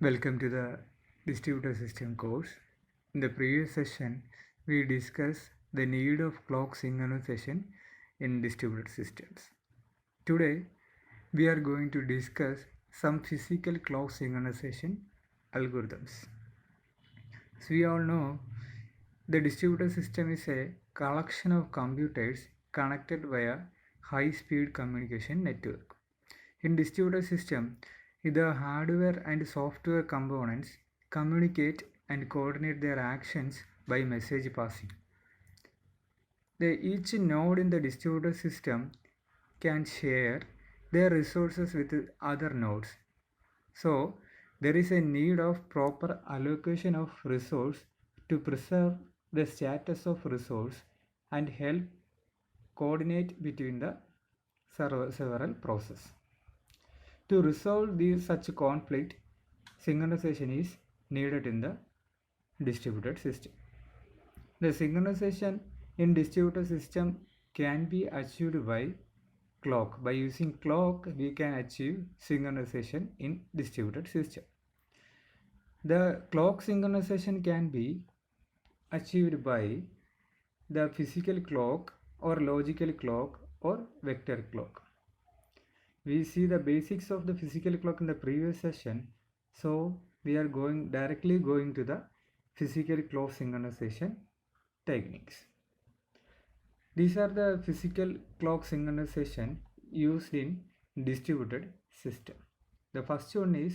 Welcome to the distributed system course. In the previous session, we discussed the need of clock synchronization in distributed systems. Today, we are going to discuss some physical clock synchronization algorithms. So we all know the distributed system is a collection of computers connected via high-speed communication network. In distributed system, the hardware and software components communicate and coordinate their actions by message passing. Each node in the distributed system can share their resources with other nodes. So there is a need of proper allocation of resource to preserve the status of resource and help coordinate between the several processes. To resolve such conflict, synchronization is needed in the distributed system. The synchronization in distributed system can be achieved by clock. By using clock, we can achieve synchronization in distributed system. The clock synchronization can be achieved by the physical clock or logical clock or vector clock. We see the basics of the physical clock in the previous session, so we are directly going to the physical clock synchronization techniques. These are the physical clock synchronization used in distributed system. The first one is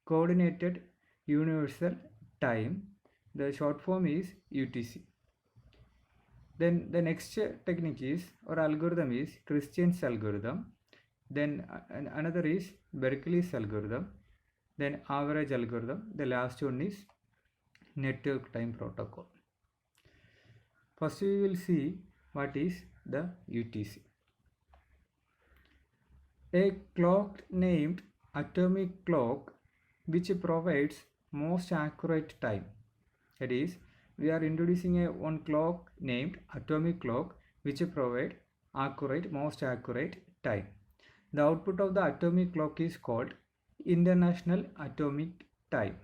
coordinated universal time. The short form is UTC. Then the next technique is or algorithm is Christian's algorithm. Then another is Berkeley's algorithm, then average algorithm. The last one is network time protocol. First we will see what is the UTC. A clock named atomic clock which provides most accurate time. That is, we are introducing one clock named atomic clock which provide most accurate time. The output of the atomic clock is called International Atomic Time.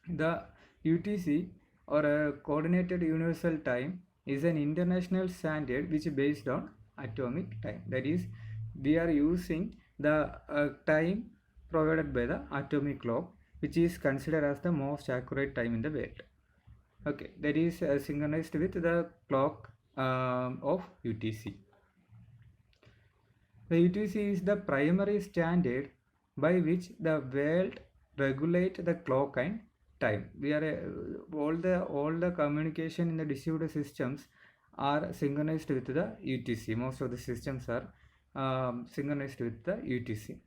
The UTC or a Coordinated Universal Time is an international standard which is based on atomic time. That is, we are using the time provided by the atomic clock, which is considered as the most accurate time in the world. Okay, that is synchronized with the clock of UTC. The UTC is the primary standard by which the world regulate the clock and time. We are all the communication in the distributed systems are synchronized with the UTC. Most of the systems are synchronized with the UTC.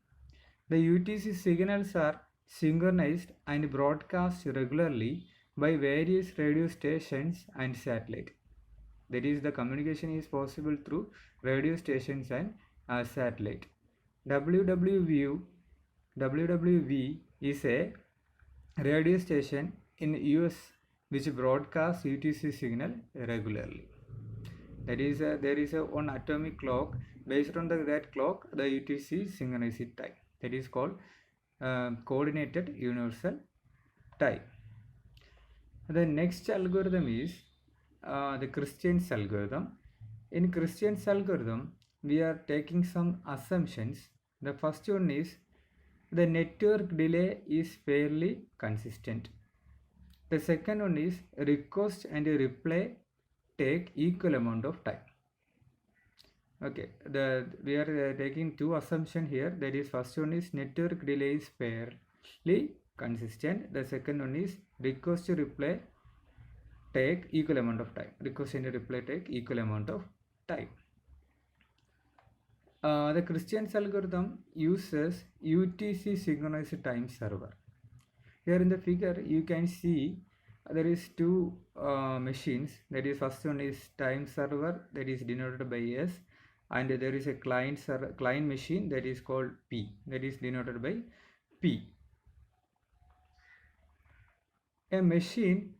The UTC signals are synchronized and broadcast regularly by various radio stations and satellite. That is, the communication is possible through radio stations and satellite. WWV is a radio station in US which broadcasts UTC signal regularly. That is, there is one atomic clock. Based on that clock, the UTC synchronized time. That is called coordinated universal time. The next algorithm is the Christian's algorithm. In Christian's algorithm, we are taking some assumptions. The first one is the network delay is fairly consistent. The second one is request and reply take equal amount of time. Okay, we are taking two assumptions here. That is, first one is network delay is fairly consistent. The second one is request to reply take equal amount of time. Request and reply take equal amount of time. The Christian's algorithm uses UTC synchronized time server. Here in the figure you can see there is two machines. That is, first one is time server, that is denoted by S, and there is a client machine that is called P, that is denoted by P. A machine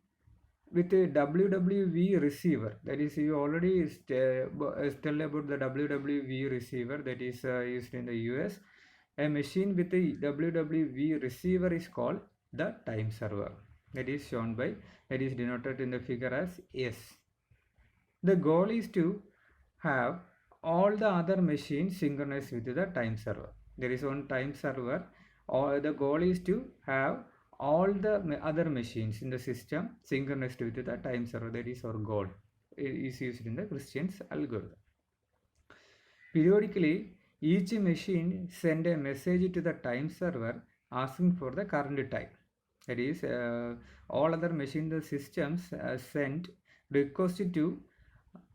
with a WWV receiver, that is, you already tell about the WWV receiver that is used in the US. A machine with a WWV receiver is called the time server. That is shown by, that is denoted in the figure as S. The goal is to have all the other machines synchronized with the time server. There is one time server, or the goal is to have all the other machines in the system synchronized with the time server. That is our goal. It is used in the Christian's algorithm. Periodically, each machine send a message to the time server asking for the current time. That is, all other machine the systems send request to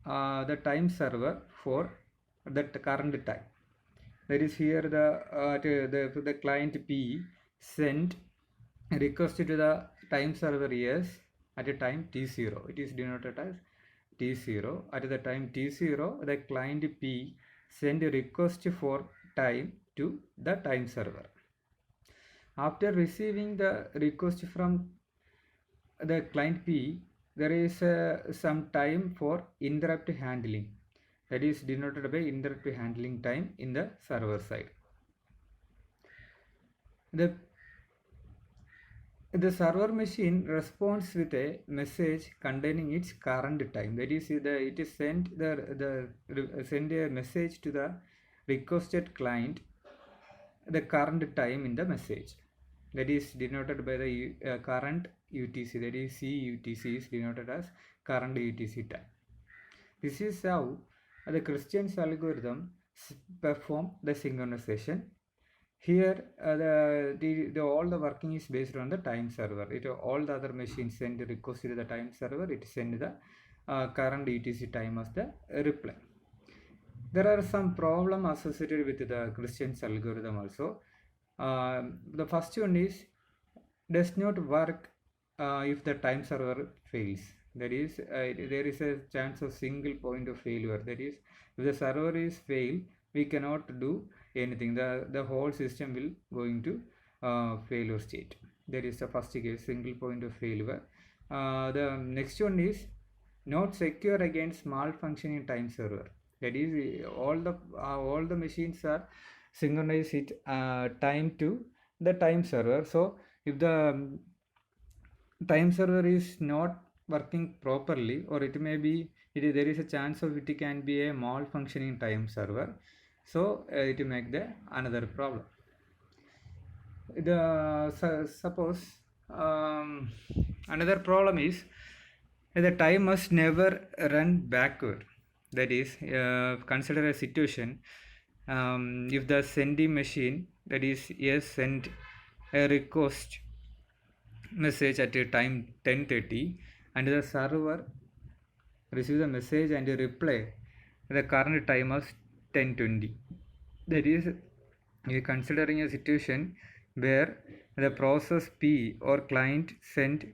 the time server for that current time. That is, here the client P sent a request to the time server S at a time t0. It is denoted as t0. At the time t0, the client P send a request for time to the time server. After receiving the request from the client P, there is some time for interrupt handling. That is denoted by interrupt handling time in the server side. The server machine responds with a message containing its current time. That is, it is send a message to the requested client the current time in the message. That is denoted by the current UTC. That is, CUTC is denoted as current UTC time. This is how the Christian's algorithm perform the synchronization. Here, all the working is based on the time server. All the other machines send the request to the time server. It send the current UTC time as the reply. There are some problems associated with the Christian's algorithm also. The first one is, does not work if the time server fails. That is, there is a chance of single point of failure. That is, if the server is failed, we cannot do anything. The whole system will going to failure state. That is the first case, single point of failure. The next one is not secure against malfunctioning time server. That is, all the machines are synchronized it time to the time server. So if the time server is not working properly, or it may be there is a chance of it can be a malfunctioning time server, so it will make the another problem. Suppose another problem is the time must never run backward. That is, consider a situation if the sending machine, that is yes, send a request message at a time 10:30 and the server receive the message and reply the current time is 10:20. That is, we are considering a situation where the process P or client sent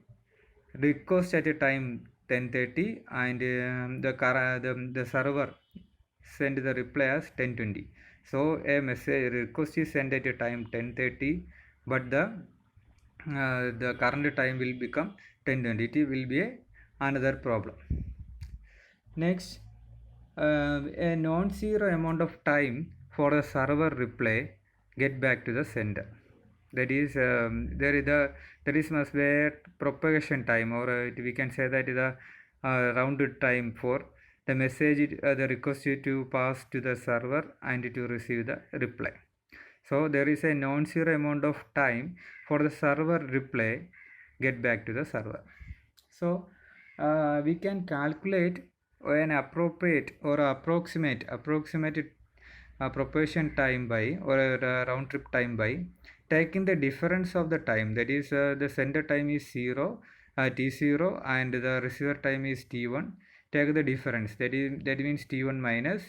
request at a time 10:30 and the server send the reply as 10:20. So a message request is sent at a time 10:30, but the current time will become 10:20. It will be another problem. Next, a non-zero amount of time for the server reply get back to the sender. That is, there is must be a propagation time, or we can say that the rounded time for the message, the request to pass to the server and to receive the reply. So there is a non-zero amount of time for the server reply get back to the server. So we can calculate an appropriate or approximate propagation time by, or a round trip time by taking the difference of the time. That is, the sender time is 0, t0, and the receiver time is t1. Take the difference, that means t1 minus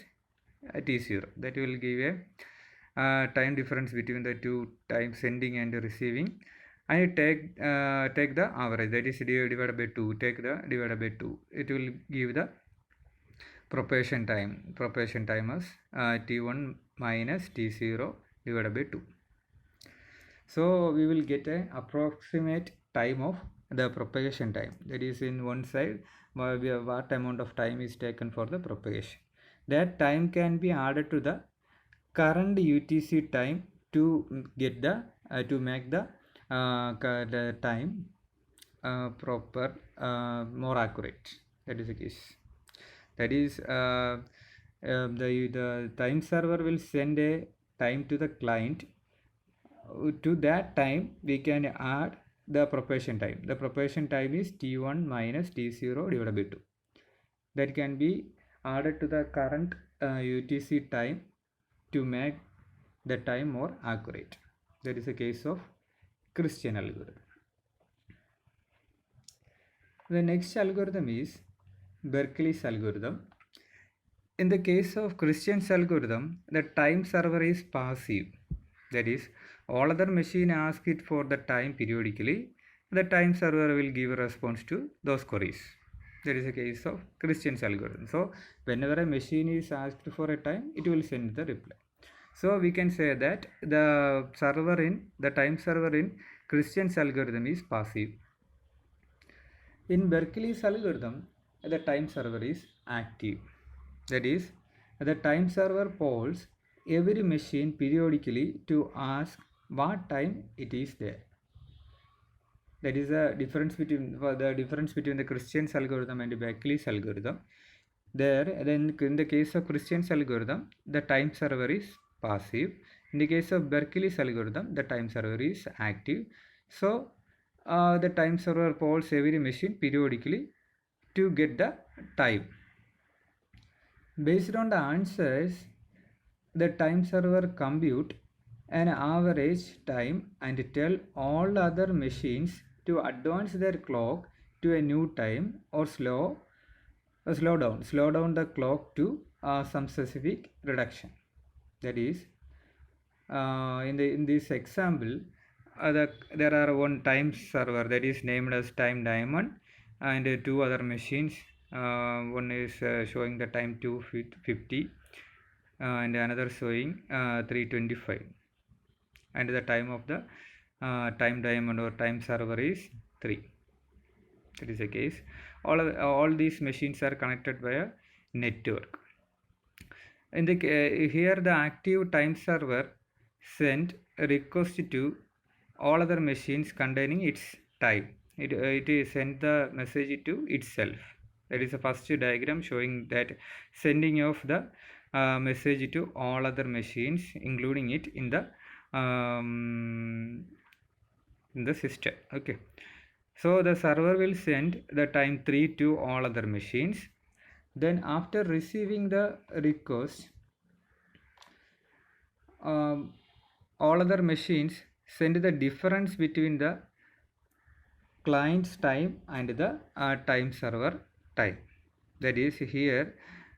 t0. That will give a time difference between the two times sending and receiving, and take the average, that is divided by 2. Take the divided by 2. It will give the propagation time as t1 minus t0 divided by 2. So we will get an approximate time of the propagation time. That is, in one side what amount of time is taken for the propagation. That time can be added to the current UTC time to get the to make the the time proper, more accurate. That is the case. That is, the time server will send a time to the client. To that time, we can add the propagation time. The propagation time is t1 minus t0 divided by 2. That can be added to the current UTC time to make the time more accurate. That is the case of Christian algorithm. The next algorithm is Berkeley's algorithm. In the case of Christian's algorithm, the time server is passive. That is, all other machine ask it for the time periodically. The time server will give a response to those queries. That is the case of Christian's algorithm. So, whenever a machine is asked for a time, it will send the reply. So, we can say that the time server in Christian's algorithm is passive. In Berkeley's algorithm, the time server is active. That is, the time server polls every machine periodically to ask what time it is there. That is the difference between the Christian's algorithm and Berkeley's algorithm. Then in the case of Christian's algorithm, the time server is passive. In the case of Berkeley's algorithm, the time server is active. So the time server polls every machine periodically to get the time. Based on the answers, the time server compute an average time and tell all other machines to advance their clock to a new time or slow down the clock to some specific reduction. That is, in this example, there are one time server that is named as time diamond and two other machines. One is showing the time 250 and another showing 325, and the time of the time diamond or time server is 3. That is the case. All these machines are connected by a network. Here the active time server sent a request to all other machines containing its time. It sent the message to itself. That is the first diagram showing that sending of the message to all other machines, including it in the system. Okay. So the server will send the time 3 to all other machines. Then after receiving the request, all other machines send the difference between the client's time and the time server time. That is, here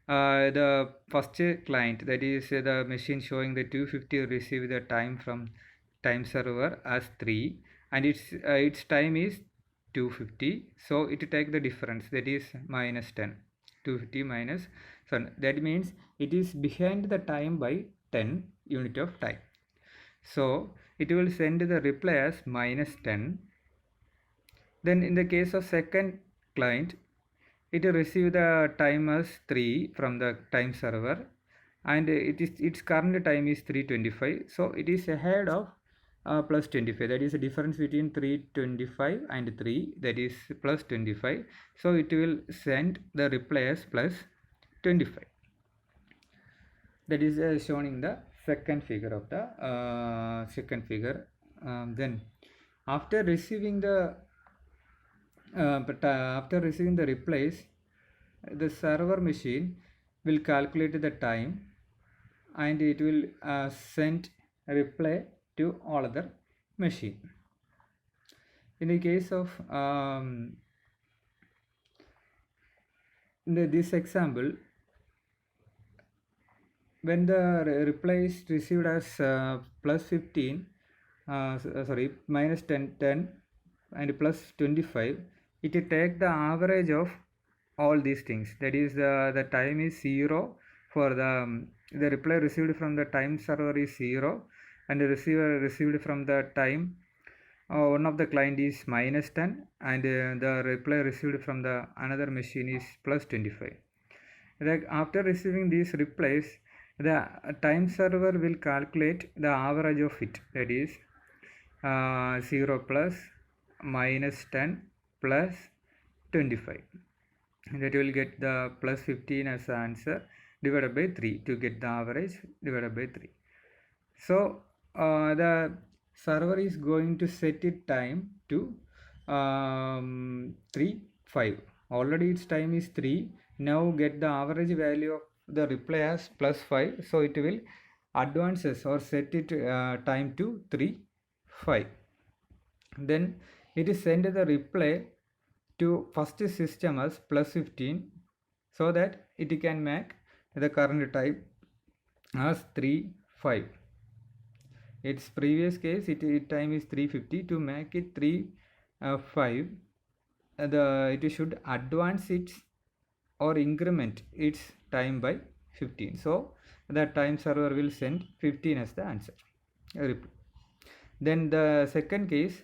the first client, that is the machine showing the 250 received the time from time server as 3 and its time is 250, so it take the difference, that is minus 10. 250 minus 7, that means it is behind the time by 10 unit of time. So it will send the reply as minus 10. Then in the case of second client, it will receive the time as 3 from the time server and its current time is 325, so it is ahead of plus 25. That is the difference between 325 and 3, that is plus 25. So it will send the reply as plus 25. That is shown in the second figure of the then after receiving the replies, the server machine will calculate the time and it will send a reply to all other machine. In the case of this example, when the reply is received as plus 15, minus 10 and plus 25, it will take the average of all these things. That is, the time is 0 for the reply received from the time server is 0 and the receiver received from the time one of the client is minus 10 and the reply received from the another machine is plus 25. After receiving these replies, the time server will calculate the average of it. That is, 0 plus minus 10 plus 25. That will get the plus 15 as the answer divided by 3 to get the average divided by 3. So the server is going to set its time to 3 5. Already its time is 3. Now get the average value of the reply as plus 5. So it will advances or set it time to 3 5. Then it is send the reply to first system as plus 15, so that it can make the current time as 3 5. Its previous case it time is 350. To make it 3 5, it should advance its or increment its time by 15. So the time server will send 15 as the answer reply. Then the second case,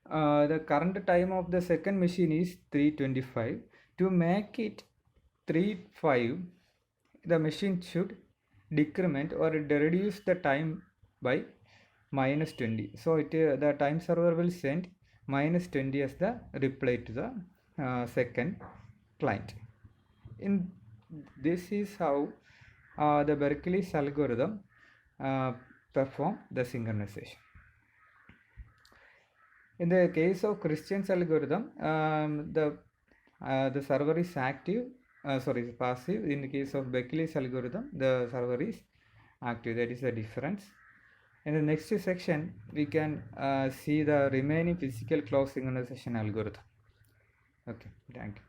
the current time of the second machine is 325. To make it 3 5, the machine should decrement or reduce the time by minus 20. So the time server will send minus 20 as the reply to the second client. In this is how the Berkeley's algorithm perform the synchronization. In the case of Christian's algorithm, the server is active, passive. In the case of Berkeley's algorithm, the server is active. That is the difference. In the next section, we can see the remaining physical clock synchronization algorithm. Okay, thank you.